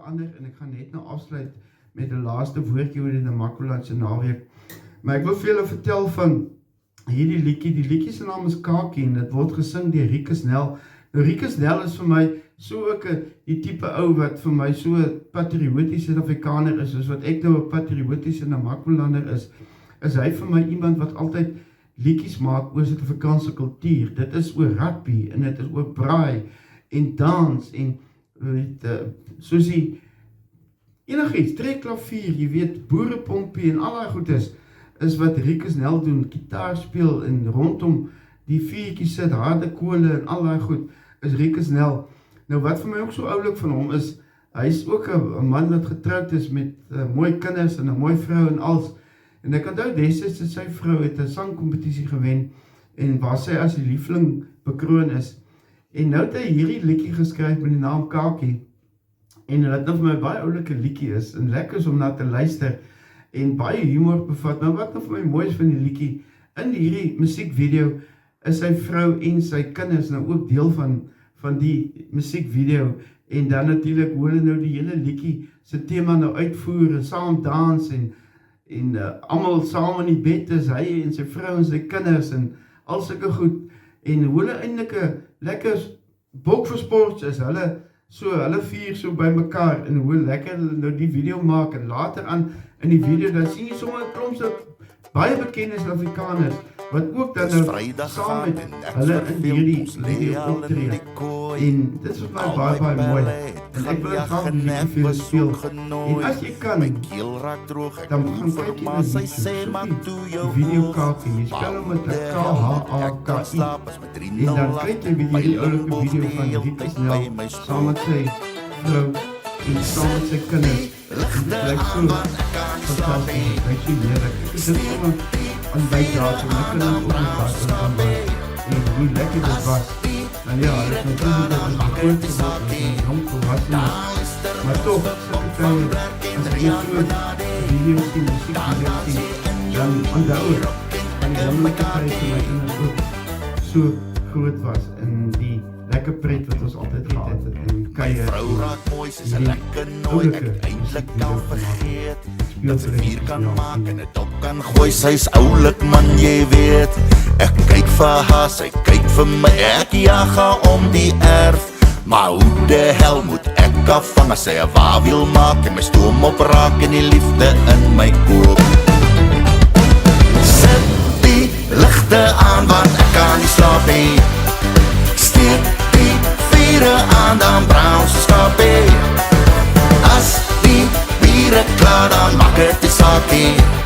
verander en ek gaan net nou afsluit met die laaste woordjie oor die Namakolandse naweek. Maar ek wil vir julle vertel van hierdie liedjie. Die liedjie se naam is Kakie en dit word gesing deur Rikus Nel. Nou Rikus Nel is vir my so ook die tipe ou wat vir my so patriotiese Afrikaner is, soos wat ek nou 'n patriotiese Namakolander is hy vir my iemand wat altyd liedjies maak oor Suid-Afrikaanse kultuur. Dit is oor rugby en dit is oor braai en dans en soos die enigiets, trekklavier, jy weet, boerepompie en al daai goed is wat Rikus Nel doen, gitaar speel en rondom die vuurtjies sit, harde kole en al daai goed, is Rikus Nel. Nou wat vir my ook so oulik van hom is, hy is ook 'n man wat getroud is met mooi kinders en 'n mooi vrou en als. En ek onthou destyds dat sy vrou het 'n sangkompetisie gewen en waar sy as die liefling bekroon is. En nou het hy hierdie liedjie geskryf met die naam Kakie. En dit nou vir my baie oulike liedjie is en lekker is om na te luister en baie humor bevat. Maar wat nou vir my mooi is van die liedjie, in hierdie musiekvideo is sy vrou en sy kinders nou ook deel van die musiekvideo en dan natuurlik hoe hulle nou die hele liedjie se tema nou uitvoer en saam dans en almal saam in die bed is, hy en sy vrou en sy kinders en al sulke goed en hoe hulle eintlik 'n lekker bok vir sport is, hulle vier so by mekaar en hoe lekker hulle nou die video maak en later aan in die video dan sien jy sommer 'n klomp so baie bekende Afrikaners wat ook dan nou saam met hulle in hierdie video optree en dit is my baie mooi en ek wil graag die liedjie vir julle speel en as jy kan dan gaan kyk jy na die video Kakie, jy spel hom met K-H-A-K-I en dan kyk jy weer die oulike video van Rikus Nel saam met sy vrou en saam met sy kinders. Dit blyk so fantasties, blyk so heerlik. Ek is dit gewoon aan bydraad, en ek kan ook nie was en hoe lekker dit was. En ja, dit is natuurlijk dat het groot geworden is, en jong volwassen is. Maar toch, as ek hier so video's die muziekvideo's sien, dan onthou ek van die wonderlikheid vir my kinders ook so groot was in die lekker pret wat ons altyd gehad het en kuier. Vrou raak mooi, sy is 'n lekker nooi, ek eintlik kan vergeet. Dat sy vier kan maak en het op kan gooi, sy is oulik man, jy weet. Ek kyk vir haar, sy kyk vir my, ek jaga om die erf. Maar hoe de hel moet ek afvang as sy 'n wa wil maak en my stoom opraak en die liefde in my koop. Sit die ligte aan want ek kan nie slaap nie. Steek die vure aan dan brand ons skapie. As die biere klaar dan maak het die saakie.